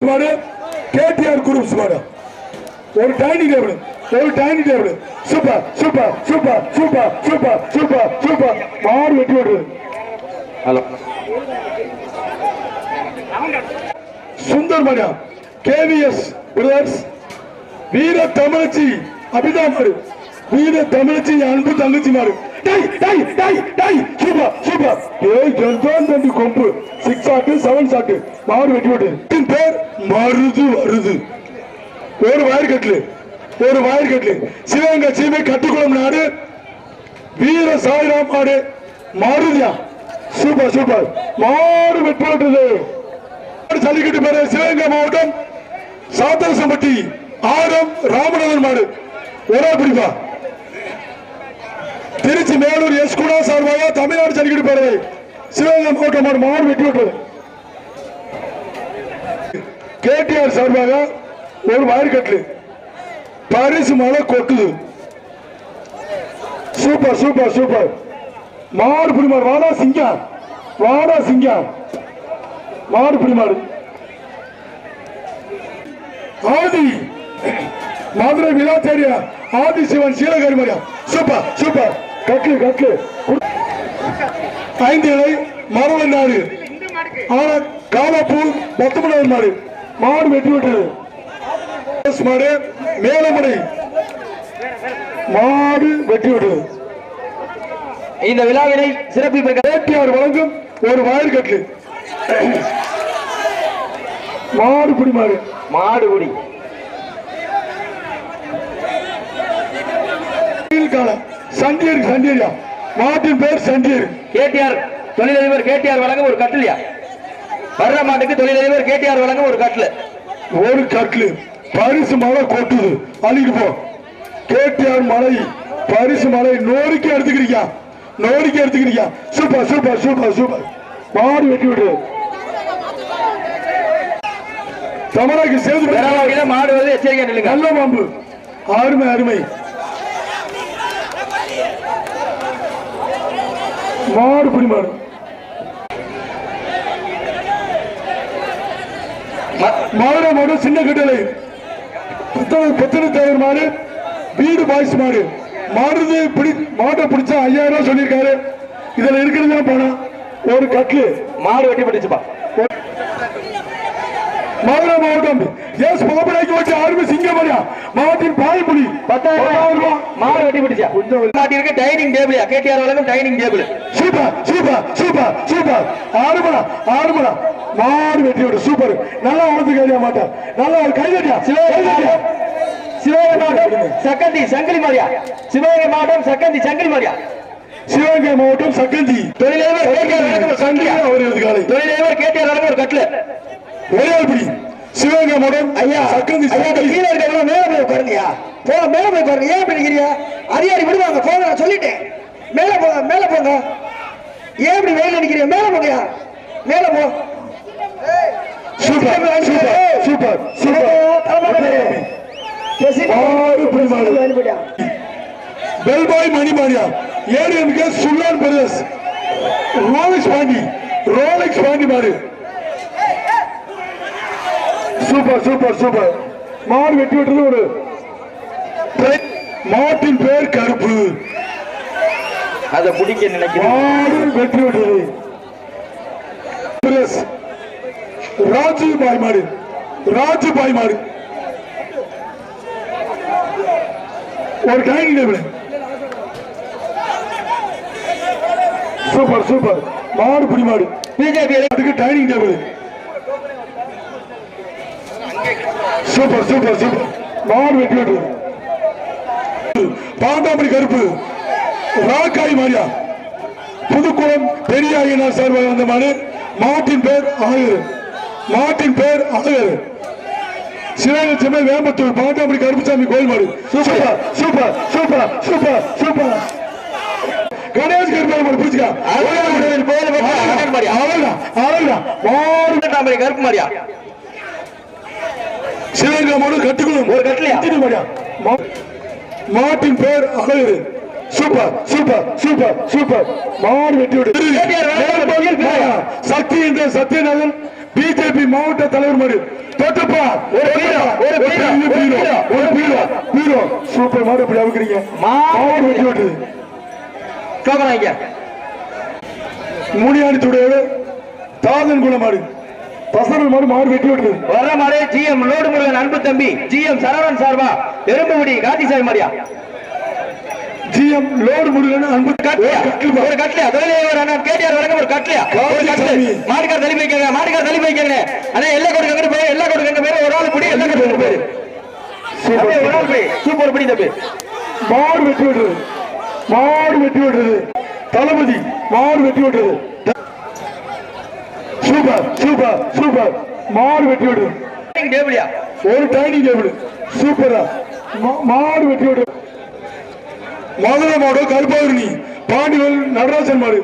மாடு KTR groups மாடு ஒரு dining table super super super super super super super மாடு வெட்டி விடுறது ஹலோ சுந்தர் மாடு கேவிஎஸ் பிரதர்ஸ் வீர தமிழச்சி அபிதா மாடு வீர தமிழச்சி அன்பு தங்கச்சி மாடு சூப்பர் சூப்பர் தம்பி கொம்பு 6 ஷாட் 7 ஷாட் மாடு வெட்டி விடுறது பேர் மருது வருது ஒரு வயர்கட்லு சிவகங்கை சீமை கட்டுக்குளம் நாடு வீர சாய்ராம் மாடு மாருதியா சூப்பர் சூப்பர் மாடு வெற்றி விட்டது ஜல்லிக்கட்டு பேரு சிவகங்கை மாவட்டம் சாத்தரசம்பட்டி ஆரம் ராமநாதன் மாடு ஒரே பிடிப்பா திருச்சி மேலூர் எஸ் குணா சார்பாக தமிழ்நாடு ஜல்லிக்கட்டு பேரவை சிவகங்கை மாவட்டம் மாடு வெற்றி விட்டது கேடிஆர் சார்பாக ஒரு வயர்கட்லு பரிசு மழை கொட்டுது சூப்பர் சூப்பர் சூப்பர் மாடு பிடிமாடு வாடா சிங்கம் மாடு பிடிமாடு ஆதி மதுரை விழாச்சேரியா ஆதி சிவன் சீலகாரி மாடியா சூப்பர் சூப்பர் கட்லு 5 இலை மரவன் நாடு காலப்பூர் 19 மாடு வெட்டி விட்டது மாடு மேலமடை மாடு வெட்டி விட்டது இந்த விழாவினை சிறப்பிப்ப கேடிஆர் வழங்கும் ஒரு வயர்கட்லு மாடு பிடி சண்டியரியா மாட்டின் பேர் சண்டியர் கேடிஆர் தொழிலதிபர் கேடிஆர் வழங்க ஒரு கட்டலையா வர்ற மாட்டுக்கு தொழிலதிபர் கேடிஆர் வழங்க ஒரு கட்லு பரிசு மழை கொட்டுது அள்ளிட்டு போ கேடிஆர் மலை பரிசு மலை நோரிக்கை எடுத்துக்கிறீங்க சூப்பர் சூப்பர் சூப்பர் சூப்பர் மாடு வெட்டி விட்டு தமிழக சேர்ந்து மாடு வந்து எச்சரிக்கை நல்ல பாம்பு அருமை மாடு பிடிமாடு மாடு சின்ன கட்டளை புத்தனை தேவர் மாடு வீடு பாய்ஸ் மாடு மாட்டை பிடிச்சா 5000 ரூபாய் சொல்லியிருக்காரு. இதுல இருக்கிறது பணம் ஒரு கட்லு மாடு வெட்டி பிடிச்சுப்பா. மதுரை மாவட்டம் எஸ் பாபுராய்க்கு வச்சு ஆர்மி சிங்கமரியா மாவட்டின் பாய்மொழி 10,000 ரூபாய் மாடு வெட்டி பிடிச்சா. மாட்டிற்கு டைனிங் டேபிள் கேடிஆர் வழங்கும் dining table. Super super super super ஆறுமடா மாடு வெட்டி விடு சூப்பர். நல்லா வளர்த்து கையா மாட்டா நல்லா கை கட்டியா சிவகங்கை மாவட்டம் சக்கந்தி சங்கிலி மாரியா. சிவகங்கை மாவட்டம் சக்கந்தி சங்கிலி மாரியா. சிவகங்கை மாவட்டம் சக்கந்தி தொழிலதிபர் கேடிஆர் வழங்கும் ஒரு கட்ல ஒரேபடி சிவகங்கை மாவட்டம் ஐயா சக்கந்தி கீழே இருக்க மேல போய் உட்காருங்கயா. மேல போய் உட்காருங்க. ஏன் இப்படி நிக்கிறீங்க? அதிகாரி விடுவாங்க போங்க. நான் சொல்லிட்டேன் மேல போங்க. ஏன் இப்படி வெயில நிக்கிறீங்க? மேல போங்கயா. மேல போ. சூப்பர் சூப்பர் சூப்பர் சூப்பர் பெல்பாய் மணிமாரியா ஏரியா சுல்லான் பிரதேஷ் ரோலெக்ஸ் பாண்டி மாடு சூப்பர் சூப்பர் சூப்பர் மாடு வெட்டி விட்டது ஒரு மாட்டின் பேர் கருப்பு. அதை பிடிக்க நினைக்கிறேன். மாடு வெட்டி விட்டது ராஜு பாய் மாடு ஒரு டைனிங் டேபிள் சூப்பர் சூப்பர் மாடு புடி மாடு பிஜேபி அதுக்கு dining table super super super மாடு வெட்டி விட்டு பாண்டாமணி கருப்பு ராக்காய் மாரியா புதுக்குளம் பெரிய ஐயனார் சார்பாக வந்த மாடு மாட்டின் பேர் அழகர் சிவகங்கை சென்னை வேம்பத்தூர் பாண்டாமணி கருப்புசாமி கோயில் மாடு super super super super super Ganesh கருப்பு மாடு பிடிச்சிக்கா கருப்பு மாரியா. சிவகங்கை மாடு கட்டுக்குளம் ஒரு கட்டலையா மாடியா மாட்டின் பேர் Alagar super super super super மாடு வெட்டி விடு சக்தி என்ற சத்யநாதன் பிஜேபி மாவட்ட தலைவர் மாடு தொட்டுப்பா ஒரு பீரோ, ஒரு பீரோ, ஒரு பீரோ, ஒரு பீரோ பீரோ சூப்பர் மாடு இப்படி அவுக்குறீங்க மாடு வெட்டி விட்டுது கேக்குறாங்க மூணியாடி துடையோடு தாதன் குல மாடு பசங்கள் மாடு மாடு வெட்டி விட்டுது வர மாடு ஜிஎம் லோடு முருகன் அன்பு தம்பி ஜிஎம் சரவணன் சார்பா எறும்புகுடி காத்திசாமி மாடியா ஜிஎம் லோடு முருகன் அன்பு ஒரு கட்லையா தொழிலாளர் அண்ணா கேடிஆர் வழங்க ஒரு கட்லையா ஒரு கட்லை மாடுகார் தள்ளி வைக்கங்க மாடுகார் தள்ளி வைக்கங்க அண்ணா எல்லா கொடுக்கங்க போய் எல்லா கொடுக்கங்க பேரு ஒரு ஆள் புடி எல்லா கொடுக்கங்க பேரு ஒரு ஆள் போய் சூப்பர் புடி தம்பி மாடு வெட்டி விட்டுது மாடு வெட்டி விட்டுது தளபதி மாடு வெட்டி விட்டுது சூப்பர் சூப்பர் சூப்பர் மாடு வெட்டி விடுது டேபிளியா ஒரு டைனிங் டேபிள் சூப்பரா மாடு வெட்டி விடுது மதுரை மாடு கருப்பாவூரணி பாண்டிவல் நடராஜன் மாடு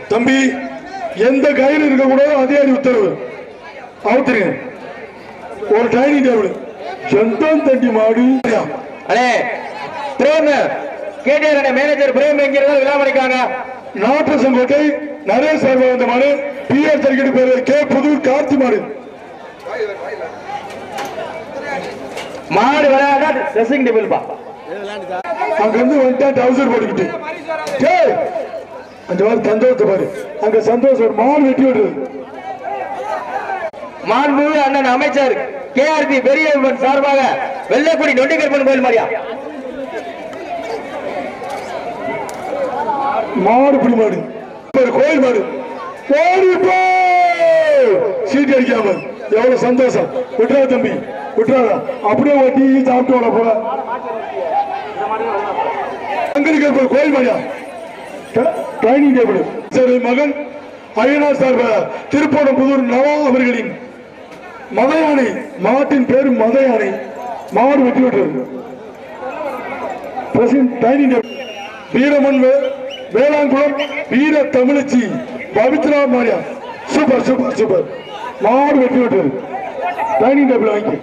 தம்பி எந்த கயிறு இருக்க கூடாது அதிகாரி உத்தரவு அவுத்துருங்க ஒரு டைனிங் டேபிள் சொந்தம் தண்டி மாடு அண்ணே பிரேம் கேடிஆர் அண்ணே மேனேஜர் பிரேம் எங்கிறதா விழா பண்ணிக்காங்க நாட்டசங்கோட்டை நரேஷ் சார்பா வந்த மாடு பிஆர் சர்க்கிட் பேரு கே புதூர் கார்த்தி மாடு மாடு விளையாட ட்ரெஸ்ஸிங் டேபிள் பா அங்க இருந்து வந்துட்டா டவுசர் போட்டுக்கிட்டு அந்த மாதிரி சந்தோஷத்தை பாரு அங்க சந்தோஷம் மாடு வெட்டி விடுறது மாண்புமிகு அண்ணன் அமைச்சர் கேஆர்பி பெரிய சார்பாக வெள்ளைக்குடி நொண்டிகர்பன் கோயில் மாடியா மாடு புலி மாடு ஒரு கோயில் மாடு சீட்டு அடிக்காம எவ்வளவு சந்தோஷம் விட்டுறா தம்பி விட்டுறாதா அப்படியே ஓட்டி சாப்பிட்டு வர போல அங்கிருக்க கோயில் மாடியா ட்ரைனிங் டேபிள் சரி மகன் ஐயனார் சார்ப திருப்போணம் புதூர் நவா அவர்களின் மத யானை மாட்டின் பேரு மத யானை மாடு வெட்டி விட்டுறது ட்ரைனிங் டேபிள் வீரமன் வேளாங்குளம் வீர தமிழச்சி பவித்ரா மாரியா சூப்பர் சூப்பர் சூப்பர் மாடு வெட்டி விட்டுறது டைனிங் டேபிள் வாங்கி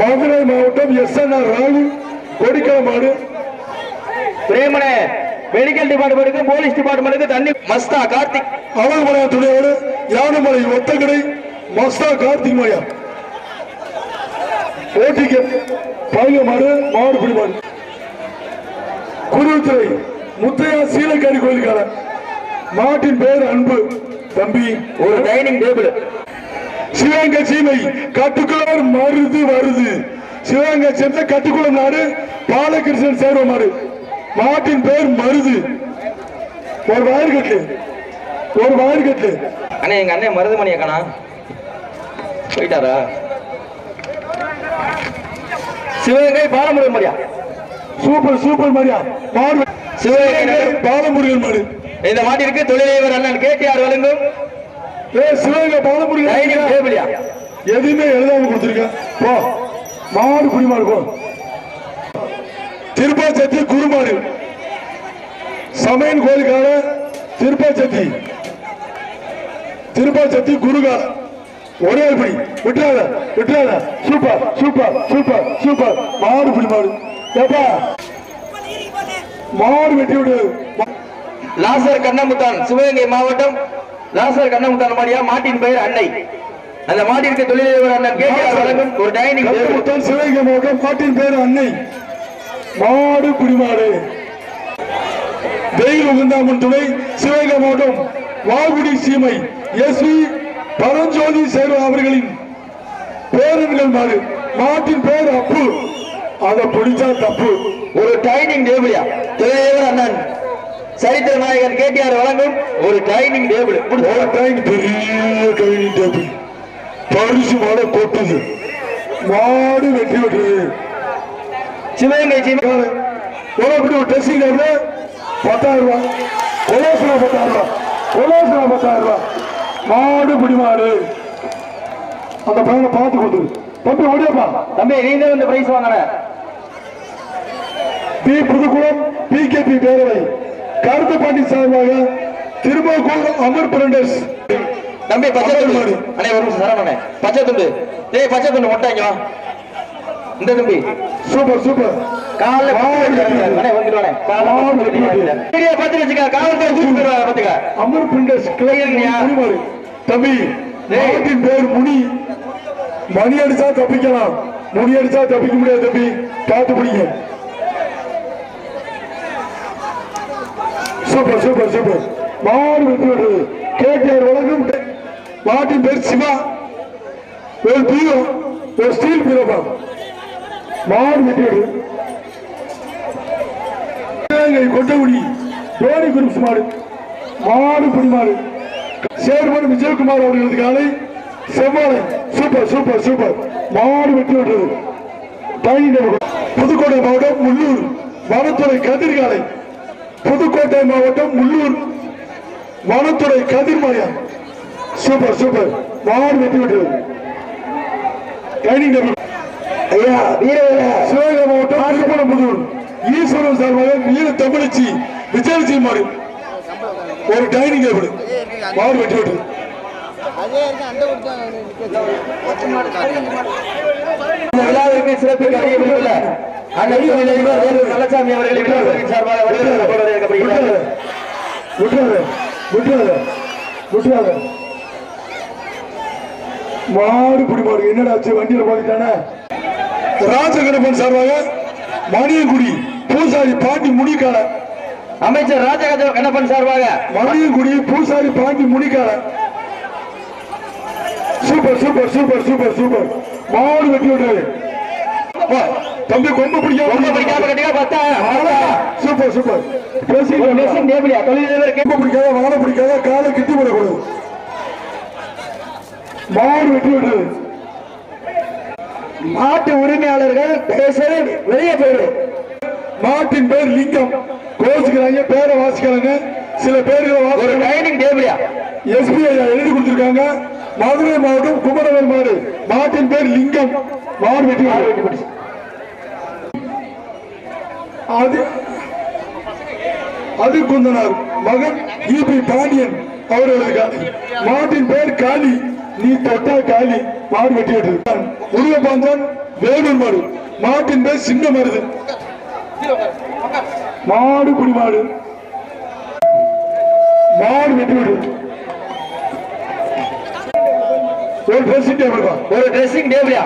மதுரை மாவட்டம் எஸ்என்ஆர் ராகு கொடிக்கால மாடு பிரேமனே மெடிக்கல் டிபார்ட்மெண்ட்டுக்கு போலீஸ் டிபார்ட்மெண்ட்டுக்கு தண்ணி மஸ்தா கார்த்திக் அவல்மலை துணையோடு யானமலை ஒத்தக்கடை மஸ்தா கார்த்திக் மாரியா ஓட்டிக்கு பாய்க மாடு மாடு புலி மாடு குருத்துறை முத்தையா சீலக்காரி கோயிலுக்கான மாட்டின் பேர் அன்பு தம்பி ஒரு டைனிங் டேபிள் சிவகங்கை சீமை கட்டுக்குளர் மருது வருது சிவகங்கை சேர்ந்த கட்டுக்குளம் நாடு பாலகிருஷ்ணன் சேர்வ மாடு மாட்டின் பேர் மருது ஒரு வாயிற்கட்டு ஒரு வாயிற்கட்டு அண்ணே எங்க அண்ணன் மருதுமணியை காணா போயிட்டாரா சிவகங்கை பாலமுருகன் மாடியா சூப்பர் சூப்பர் மாடியா மாடு சிவகங்கை பாலமுருகன் மாடு இந்த மாட்டிற்கு தொழிலதிபர் அண்ணன் கேடிஆர் வழங்கும் சிவகங்கை பாலமுருகன் டேபிளியா எதுவுமே எழுதாம கொடுத்துருக்க போ மாடு புலி மாடு போ திருப்பாச்சத்தி குருமாடு சமையல் கோயிலுக்கான திருப்பாச்சத்தி குருகால ஒரே படி விட்டுறாத விட்டுறாத சூப்பர் சூப்பர் சூப்பர் சூப்பர் மாடு புலி மாடு ஏப்பா மாடு வெட்டி விடு லாசர் கண்ணமுத்தான் சிவகங்கை மாவட்டம் லாசர் கண்ணமுத்தான் மாடியா மாட்டின் பெயர் அன்னை அந்த மாட்டிற்கு தொழிலதிபர் அண்ணன் கேடிஆர் வழங்கும் ஒரு டைனிங் டேபிள் சிவகங்கை மாவட்டம் மாட்டின் பேர் அன்னை மாடு குடிமாடு வெயில் உகந்தாமன் துணை சிவகங்கை மாவட்டம் வாகுடி சீமை எஸ்வி பரஞ்சோதி சேர்வா அவர்களின் பேரன்கள் மாடு மாட்டின் பேர் அப்பு அதை பிடிச்சா தப்பு ஒரு டைனிங் டேபிளியா தொழிலதிபர் அண்ணன் சரித்திர நாயகன் கேடிஆர் வழங்கும் ஒரு டைனிங் டேபிள் பெரிய டைனிங் டேபிள் பரிசு மாட கொட்டுது மாடு வெட்டி விட்டுது சிவகங்கை சீமை ஒரு ட்ரெஸ்ஸிங் டேபிள் 10,000 ரூபாய் கொலோசனா 10,000 ரூபாய் கொலோசனா 10,000 ரூபாய் மாடு குடிமாடு அந்த பையனை பார்த்து கொடுத்துரு தம்பி ஓடியப்பா தம்பி நீங்க வந்து பிரைஸ் வாங்கின பி புதுக்குளம் பிகேபி பேரவை கருத்து பாண்டி சார்பாக திருமக்கூர் அமர் பிரண்டர்ஸ் தம்பி பச்சை துண்டு அண்ணே ஒரு நிமிஷம் சரவணே பச்சை துண்டு டேய் பச்சை துண்டு மொட்டாங்க இந்த தம்பி சூப்பர் சூப்பர் காலைல வந்துடுவானே பார்த்து வச்சுக்க காவல்துறை தூக்கி போயிருவாங்க பாத்துக்க அமர் பிண்டஸ் கிளையர் தம்பி நாட்டின் பேர் முனி மணி அடிச்சா தப்பிக்கலாம் முனி அடிச்சா தப்பிக்க முடியாது தம்பி காத்து பிடிங்க சூப்பர் சூப்பர் சூப்பர் மாடு வெற்றி பெற்றது கேடிஆர் வழங்கும் மாட்டின் பேர் சிவா ஒரு பீரோ ஒரு ஸ்டீல் பீரோபா மாடு வெற்றி பெற்றது கொட்டகுடி தோனி குரூப்ஸ் மாடு மாடு புடி மாடு சேர்மன் விஜயகுமார் அவர்களது காலை செவ்வாழை சூப்பர் சூப்பர் சூப்பர் மாடு வெற்றி பெற்றது புதுக்கோட்டை மாவட்டம் முள்ளூர் வனத்துறை கதிர்காலை புதுக்கோட்டை மாவட்டம் முள்ளூர் வனத்துறை கதிர்மாயா சூப்பர் சூப்பர் மாடு வெற்றி பெற்றது ஐயா வீரவேல சிவகங்கை மாவட்டம் திருப்பனம்புதூர் ஈஸ்வரன் சார்பாக வீர தமிழச்சி விஜயலட்சுமி மாடு ஒரு டைனிங் டேபிள் மாடு வெட்டி விட்டு விழாவிற்கு சிறப்பிக்க அறியப்பட்டுள்ள நல்லசாமி அவர்களை சார்பாக மாடு புடி மாடு என்னடாச்சு வண்டியில போயிட்டானே ராஜகணபன் சார்பாக மணியங்குடி பூசாரி பாண்டி முடிக்கால அமைச்சர் ராஜகண கணபன் சார்பாக மணியங்குடி பூசாரி பாண்டி முடிக்கால super super super super super மாடு வெட்டி விடுறது தம்பி கொம்பு சூப்பர் சூப்பர் கொம்பு பிடிக்காத வாழை பிடிக்காத காலை கிட்டி விடக்கூடாது மாடு வெட்டி விடுறது மாட்டு உரிமையாளர்கள் பேசவே வெளியே போயிடு மாட்டின் பேர் லிங்கம் கோச்சுக்கிறாங்க பேரை வாசிக்கிறாங்க சில பேர்கள் டைனிங் டேபிளியா எஸ்பிஐ எழுதி கொடுத்திருக்காங்க மதுரை மாவட்டம் குமரவேல் மாடு மாட்டின் பேர் லிங்கம் மாடு வெட்டி அது குந்தனார் மகன் இபி பாண்டியன் அவர்களுக்கு மாட்டின் பேர் காளி நீ தொட்டா காளி மாடு வெட்டி விட்டு முருகபாந்தன் வேலூர் மாடு மாட்டின் பேர் சின்ன மருது மாடு குடி மாடு மாடு வெட்டி விடு ஒரு ட்ரெஸ்ஸிங் டேபிள் ஒரு ட்ரெஸ்ஸிங் டேபிளியா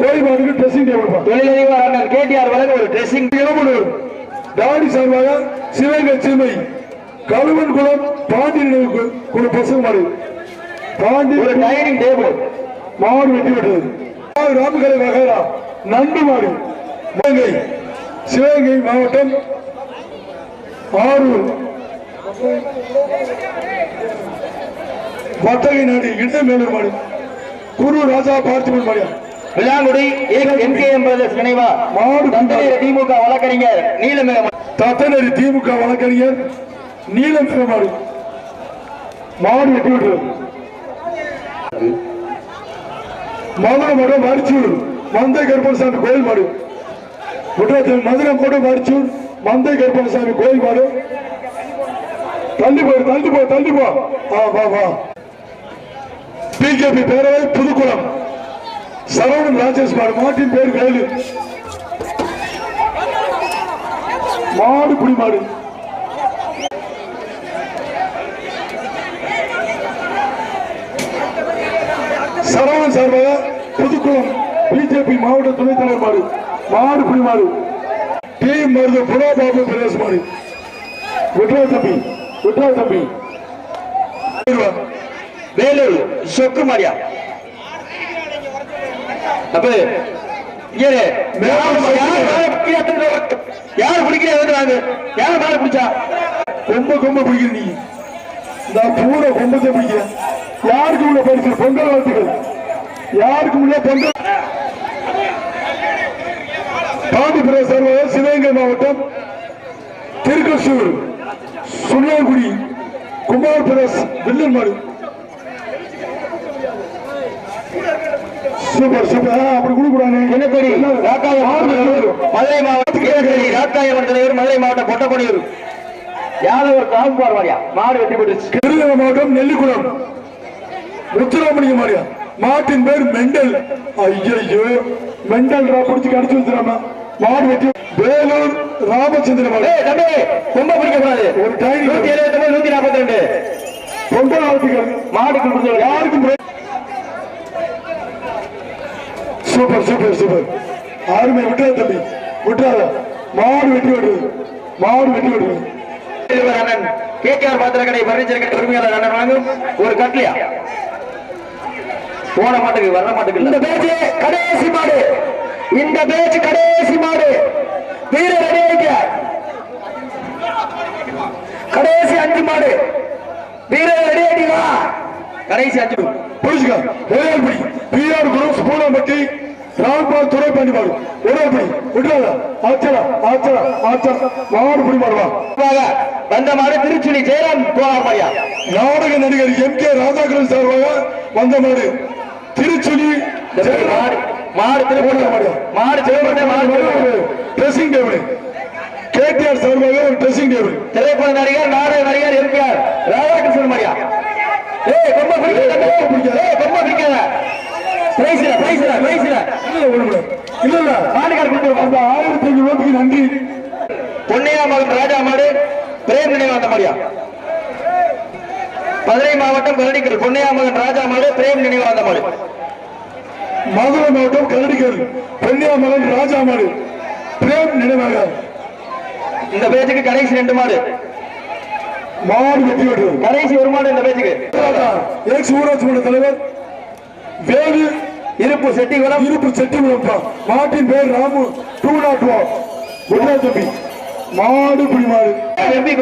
கோழி மாடுக்கு ட்ரெஸ்ஸிங் டேபிள் தொழிலதிபர் கேடிஆர் வழங்க ஒரு ட்ரெஸ்ஸிங் டேபிள் தாடி சார்பாக சிவகங்கை சீமை கழுவன் குளம் பாண்டி குழு பசங்க மாடு பாண்டி ஒரு டைனிங் டேபிள் மாடு வெட்டி விட்டது ராமகலை வகைரா நண்டு மாடு சிவகங்கை மாவட்டம் ஆரூர் வட்டகை நாடு இடைமேலூர் மாடு குரு ராஜா பார்த்திபன் மாடு விளாங்குடி எம்கேஎம் பிரதர்ஸ் நினைவா மாடு தந்தனேரி திமுக வழக்கறிஞர் நீலமிக தத்தனேரி திமுக வழக்கறிஞர் நீலமிக மாடு மாடு வெட்டி விட்டது மதுரை மாவட்டம் மரிச்சூர் மந்தை கருப்பணசாமி கோயில் மாடு மதுரை மாவட்டம் மரிச்சூர் மந்தை கருப்பணசாமி கோயில் மாடு தள்ளி போ தள்ளி போ தள்ளி போ வா வா பிஜேபி பேரவை புதுக்குளம் சரவணன் ராஜேஷ் மாடு மாட்டின் பேர் வேலு மாடு புடி மாடு சரவணன் சார்பாக புதுக்குளம் பிஜேபி மாவட்ட துணைத் தலைவர் மாடு மாடு புடி மாடு டீம் மருது புறாபாபு பிரதேச மாடு விட்ரா தம்பி வேலூர் சொக்கு மாடியா அப்ப யார் பிடிக்கிறாங்க யார் மாடு பிடிச்சா கொம்ப பிடிக்கிற நீ இந்த பூர கொம்பத்தை பிடிக்கிற யாருக்கு உள்ள பரிசு பொங்கல் வாழ்த்துக்கள் யாருக்கு உள்ள பொங்கல் பாண்டி பிரதேச சிவகங்கை மாவட்டம் திருக்கசூர் சுனியாங்குடி குமார் பிரதேஷ் வில்லன் மாடு சூப்பர் சூப்பர் அப்படி கொடுக்கூடாது மதுரை மாவட்டம் ராக்காயமன் தலைவர் மதுரை மாவட்டம் பொட்டக்கொடியூர் யாதவர் டிரான்ஸ்பார் மாடியா மாடு வெட்டி போட்டுச்சு கிருஷ்ணகிரி மாவட்டம் நெல்லிக்குளம் முத்துராமலிங்க மாடியா மாட்டின் பேர் மெண்டல். ஐயோ மெண்டல் புடிச்சு கடிச்சு வச்சிடாம மாடு வெட்டி. வேலூர் ராமச்சந்திரன் மாடு. தம்பி ரொம்ப பிடிக்க கூடாது. ஒரு டைம் 179 142 பொங்கல் ஆத்துக்கள் மாடுக்கு யாருக்கும் சூப்பர் சூப்பர் சூப்பர். யாருமே விட்டுறாத தம்பி, விட்டுறாத. மாடு வெட்டி விடுறது, மாடு வெட்டி விடுறது. அண்ணன் கேகேஆர் பாத்திர கடை பர்னிச்சர் கடை உரிமையாளர் அண்ணன் வழங்கும் ஒரு கட்லியா போன மாட்டுக்கு வர மாட்டுக்கு. இந்த பேச்சு கடைசி மாடு, இந்த பேச்சு கடைசி மாடு. வீரர் ரெடி வைக்க கடைசி 5 மாடு. வீரர் ரெடி ஆயிட்டீங்களா? கடைசி 5 புரிச்சுக்க. ஒரே படி பிஆர் குரூப் பூனம்பட்டி ராம்பால் துறை பண்ணி மாடு. ஒரே படி விட்டுறாத. ஆச்சரா ஆச்சரா ஆச்சரா மாடு பிடி மாடுவா. வந்த மாடு திருச்சுழி ஜெயராம் போவாமையா. நாடக நடிகர் எம்.கே. ராதாகிருஷ்ணன் சார்பாக வந்த மாடு திருச்சுழி மாடு. மாடு திருப்பி மாடு ஜெயமண்ட மாடு. ட்ரெஸ்ஸிங் டேபிள் கேடிஆர் சார்பாக ஒரு ட்ரெஸ்ஸிங் டேபிள். திரைப்பட நடிகர் நாடக நடிகர் எம்.கே. ராதாகிருஷ்ணன் மாரியா. ஏய் ரொம்ப பிடிக்காத, ரொம்ப பிடிக்காத. பிரைஸ்ல பிரைஸ்ல பிரைஸ்ல இல்ல இல்ல மாடுகார் கொடுத்து அந்த 1500 ரூபாய்க்கு நன்றி. பொன்னையா மகன் ராஜா மாடு பிரேம் நினைவு அந்த மாதிரியா. மதுரை மாவட்டம் கரடிக்கல் பொன்னையா மகன் ராஜா மாடு பிரேம் நினைவு அந்த மாடு. மதுரை மாவட்டம் கரடிக்கல் பொன்னையா மகன் ராஜா மாடு பிரேம் நினைவாக. இந்த பேச்சுக்கு கடைசி 2 மாடு. மாடு வெட்டி விடுறது. கடைசி 1 மாடு இந்த பேச்சுக்கு. எக்ஸ் ஊராட்சி மன்ற தலைவர் வேலு இருப்பு செட்டிகுளம். இருப்பு செட்டிகுளம். மாட்டின் பேர் ராமு 201. விட்டா தம்பி மாடு பிடி மாடு. எம்பி